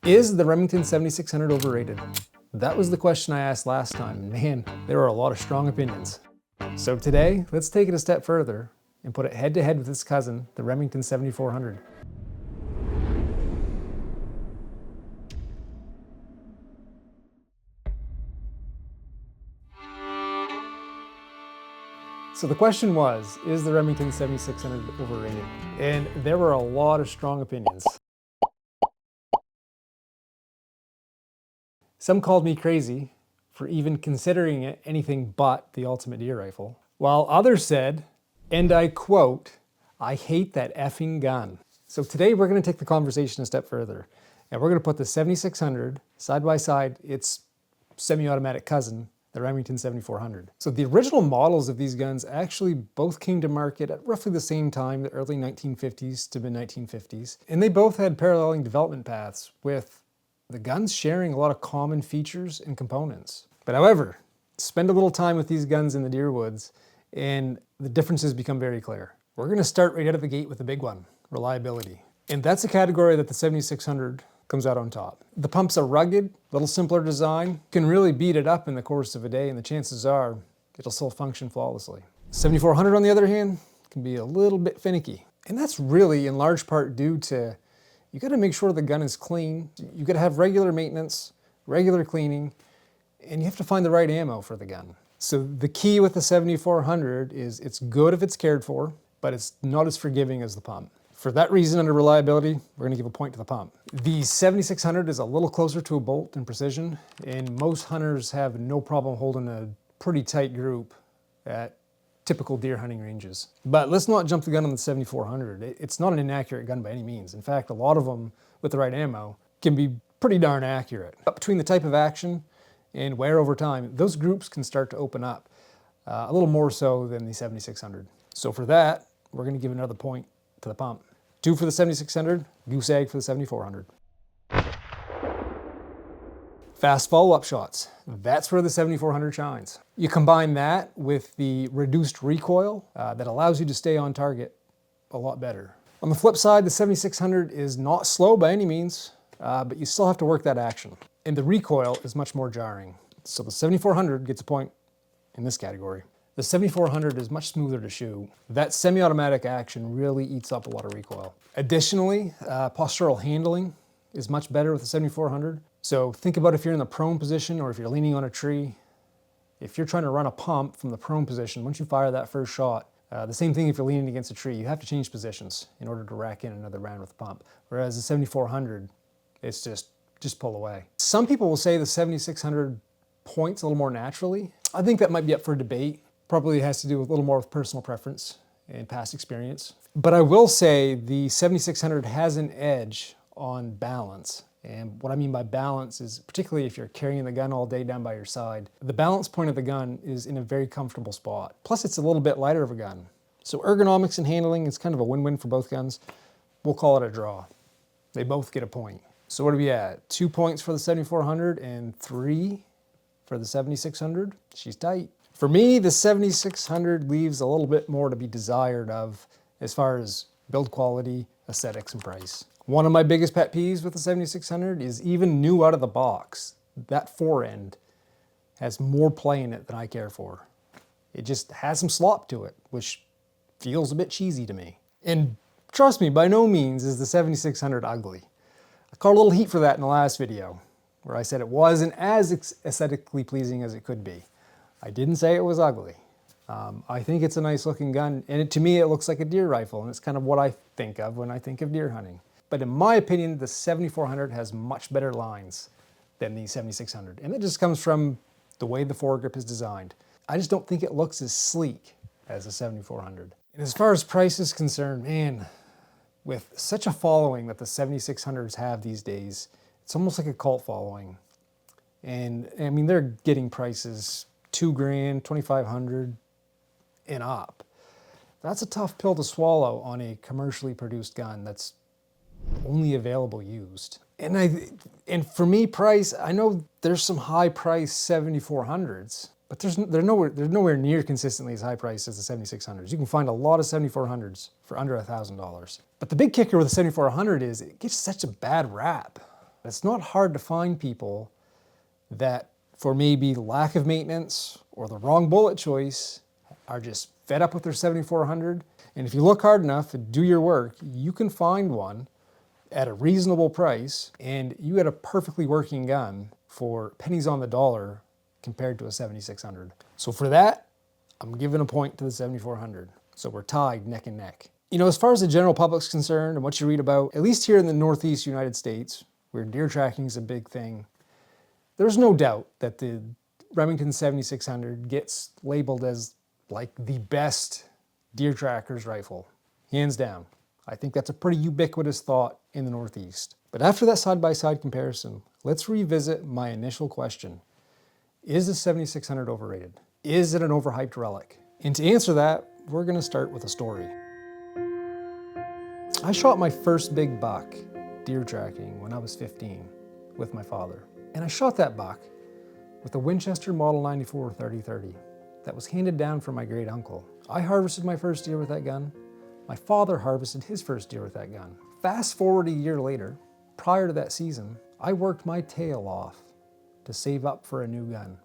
Is the Remington 7600 overrated? That was the question I asked last time, and man, there are a lot of strong opinions. So today, let's take it a step further and put it head to head with its cousin, the Remington 7400. So the question was, is the Remington 7600 overrated? And there were a lot of strong opinions. Some called me crazy for even considering it anything but the ultimate deer rifle, while others said, and I quote, "I hate that effing gun." So today we're going to take the conversation a step further, and we're going to put the 7600 side by side its semi-automatic cousin, the Remington 7400. So the original models of these guns actually both came to market at roughly the same time, the early 1950s to mid 1950s, and they both had paralleling development paths with the guns sharing a lot of common features and components. But however, spend a little time with these guns in the deer woods and the differences become very clear. We're going to start right out of the gate with the big one, reliability. And that's a category that the 7600 comes out on top. The pump's a rugged, little simpler design, can really beat it up in the course of a day, and the chances are it'll still function flawlessly. 7400 on the other hand can be a little bit finicky. And that's really in large part due to you got to make sure the gun is clean. You got to have regular maintenance, regular cleaning, and you have to find the right ammo for the gun. So the key with the 7400 is it's good if it's cared for, but it's not as forgiving as the pump. For that reason, under reliability, we're going to give a point to the pump. The 7600 is a little closer to a bolt in precision, and most hunters have no problem holding a pretty tight group at typical deer hunting ranges. But let's not jump the gun on the 7400. It's not an inaccurate gun by any means. In fact, a lot of them with the right ammo can be pretty darn accurate. But between the type of action and wear over time, those groups can start to open up a little more so than the 7600. So for that, we're going to give another point to the pump. 2 for the 7600, goose egg for the 7400. Fast follow-up shots. That's where the 7400 shines. You combine that with the reduced recoil that allows you to stay on target a lot better. On the flip side, the 7600 is not slow by any means, but you still have to work that action. And the recoil is much more jarring. So the 7400 gets a point in this category. The 7400 is much smoother to shoot. That semi-automatic action really eats up a lot of recoil. Additionally, postural handling is much better with the 7400. So think about if you're in the prone position or if you're leaning on a tree. If you're trying to run a pump from the prone position, once you fire that first shot, the same thing if you're leaning against a tree, you have to change positions in order to rack in another round with the pump. Whereas the 7400, it's just pull away. Some people will say the 7600 points a little more naturally. I think that might be up for debate. Probably has to do with a little more with personal preference and past experience. But I will say the 7600 has an edge on balance. And what I mean by balance is particularly if you're carrying the gun all day down by your side, the balance point of the gun is in a very comfortable spot. Plus it's a little bit lighter of a gun. So ergonomics and handling is kind of a win-win for both guns. We'll call it a draw. They both get a point. So what are we at? 2 points for the 7400 and 3 for the 7600. She's tight. For me, the 7600 leaves a little bit more to be desired of as far as build quality, aesthetics, and price. One of my biggest pet peeves with the 7600 is even new out of the box, that fore end has more play in it than I care for. It just has some slop to it, which feels a bit cheesy to me. And trust me, by no means is the 7600 ugly. I caught a little heat for that in the last video, where I said it wasn't as aesthetically pleasing as it could be. I didn't say it was ugly. I think it's a nice looking gun, and to me it looks like a deer rifle, and it's kind of what I think of when I think of deer hunting. But in my opinion, the 7400 has much better lines than the 7600, and it just comes from the way the foregrip is designed. I just don't think it looks as sleek as the 7400. And as far as price is concerned, man, with such a following that the 7600s have these days, it's almost like a cult following. And I mean, they're getting prices $2 grand, $2,500 and up. That's a tough pill to swallow on a commercially produced gun that's only available used. And for me, price, I know there's some high price 7400s, but they're nowhere near consistently as high priced as the 7600s. You can find a lot of 7400s for under $1,000. But the big kicker with the 7400 is it gets such a bad rap. It's not hard to find people that, for maybe lack of maintenance or the wrong bullet choice, are just fed up with their 7400. And if you look hard enough and do your work, you can find one at a reasonable price, and you get a perfectly working gun for pennies on the dollar compared to a 7600. So for that, I'm giving a point to the 7400. So we're tied neck and neck. You know, as far as the general public's concerned and what you read about, at least here in the Northeast United States, where deer tracking is a big thing, there's no doubt that the Remington 7600 gets labeled as like the best deer tracker's rifle, hands down. I think that's a pretty ubiquitous thought in the Northeast. But after that side-by-side comparison, let's revisit my initial question. Is the 7600 overrated? Is it an overhyped relic? And to answer that, we're gonna start with a story. I shot my first big buck deer tracking when I was 15 with my father. And I shot that buck with a Winchester Model 94 30-30 that was handed down from my great uncle. I harvested my first deer with that gun. My father harvested his first deer with that gun. Fast forward a year later, prior to that season, I worked my tail off to save up for a new gun.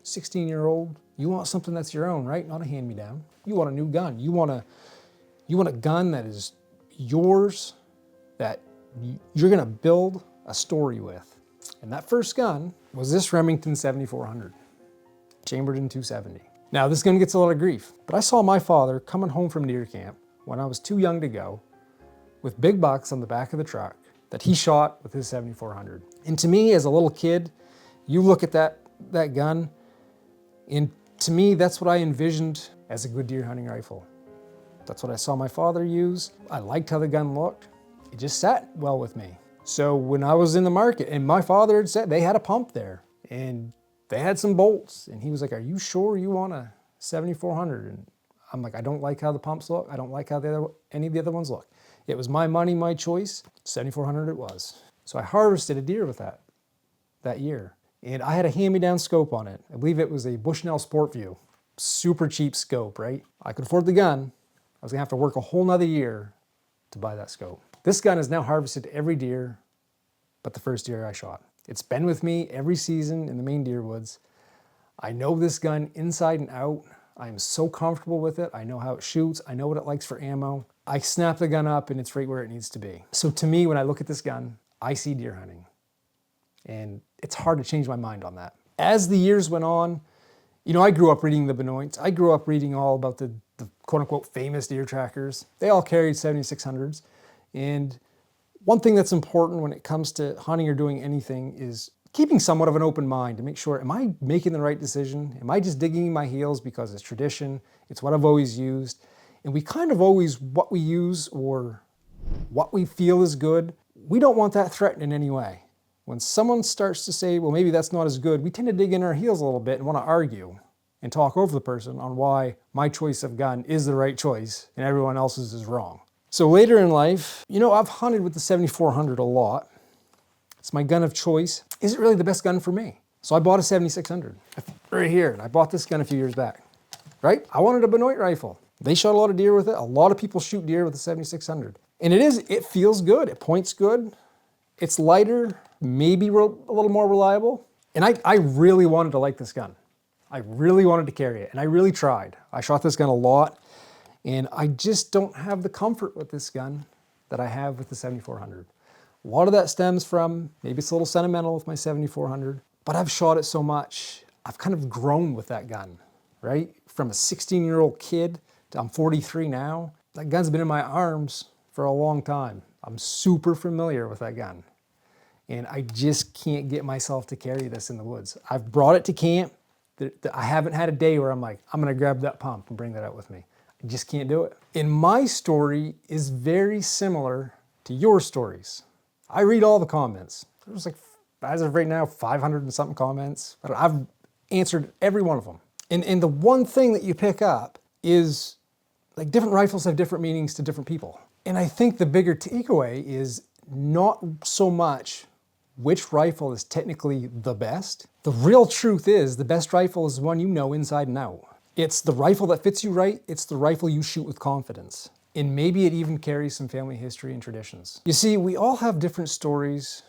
16-year-old, you want something that's your own, right? Not a hand-me-down. You want a new gun. You want a gun that is yours, that you're gonna build a story with. And that first gun was this Remington 7400, chambered in 270. Now this gun gets a lot of grief, but I saw my father coming home from deer camp when I was too young to go with big bucks on the back of the truck that he shot with his 7400. And to me, as a little kid, you look at that gun, and to me, that's what I envisioned as a good deer hunting rifle. That's what I saw my father use. I liked how the gun looked. It just sat well with me. So when I was in the market, and my father had said they had a pump there, and they had some bolts, and he was like, "Are you sure you want a 7400? And I'm like, "I don't like how the pumps look. I don't like how any of the other ones look." It was my money, my choice. 7400 it was. So I harvested a deer with that year. And I had a hand-me-down scope on it. I believe it was a Bushnell Sportview. Super cheap scope, right? I could afford the gun. I was gonna have to work a whole nother year to buy that scope. This gun has now harvested every deer but the first deer I shot. It's been with me every season in the Maine deer woods. I know this gun inside and out. I am so comfortable with it. I know how it shoots. I know what it likes for ammo. I snap the gun up and it's right where it needs to be. So to me, when I look at this gun, I see deer hunting. And it's hard to change my mind on that. As the years went on, you know, I grew up reading the Benoits. I grew up reading all about the quote-unquote famous deer trackers. They all carried 7600s. And one thing that's important when it comes to hunting or doing anything is keeping somewhat of an open mind to make sure, am I making the right decision? Am I just digging in my heels because it's tradition? It's what I've always used. And we kind of always, what we use or what we feel is good, we don't want that threatened in any way. When someone starts to say, well, maybe that's not as good, we tend to dig in our heels a little bit and want to argue and talk over the person on why my choice of gun is the right choice and everyone else's is wrong. So later in life, you know, I've hunted with the 7400 a lot. It's my gun of choice. Is it really the best gun for me? So I bought a 7600 right here, and I bought this gun a few years back, right? I wanted a Benoit rifle. They shot a lot of deer with it. A lot of people shoot deer with the 7600. And it feels good. It points good. It's lighter, maybe a little more reliable. And I really wanted to like this gun. I really wanted to carry it, and I really tried. I shot this gun a lot, and I just don't have the comfort with this gun that I have with the 7400. A lot of that stems from, maybe it's a little sentimental with my 7400, but I've shot it so much, I've kind of grown with that gun, right? From a 16-year-old kid to I'm 43 now, that gun's been in my arms for a long time. I'm super familiar with that gun. And I just can't get myself to carry this in the woods. I've brought it to camp. I haven't had a day where I'm like, I'm gonna grab that pump and bring that out with me. I just can't do it. And my story is very similar to your stories. I read all the comments. There's like, as of right now, 500 and something comments. But I've answered every one of them. And the one thing that you pick up is like different rifles have different meanings to different people. And I think the bigger takeaway is not so much which rifle is technically the best. The real truth is the best rifle is one you know inside and out. It's the rifle that fits you right. It's the rifle you shoot with confidence. And maybe it even carries some family history and traditions. You see, we all have different stories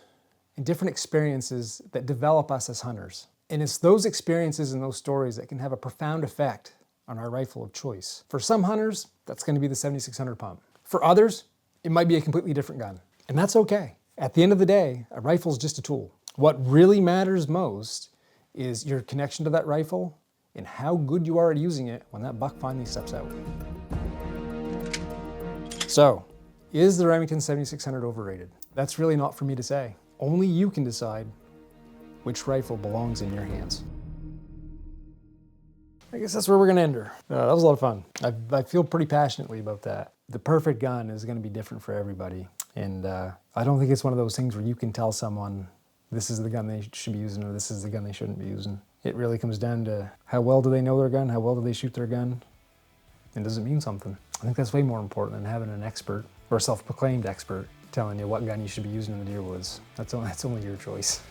and different experiences that develop us as hunters. And it's those experiences and those stories that can have a profound effect on our rifle of choice. For some hunters, that's going to be the 7600 pump. For others, it might be a completely different gun. And that's okay. At the end of the day, a rifle is just a tool. What really matters most is your connection to that rifle and how good you are at using it when that buck finally steps out. So, is the Remington 7600 overrated? That's really not for me to say. Only you can decide which rifle belongs in your hands. I guess that's where we're gonna end her. That was a lot of fun. I feel pretty passionately about that. The perfect gun is gonna be different for everybody. And I don't think it's one of those things where you can tell someone this is the gun they should be using or this is the gun they shouldn't be using. It really comes down to how well do they know their gun, how well do they shoot their gun, and does it mean something? I think that's way more important than having an expert or a self-proclaimed expert telling you what gun you should be using in the deer woods. That's only your choice.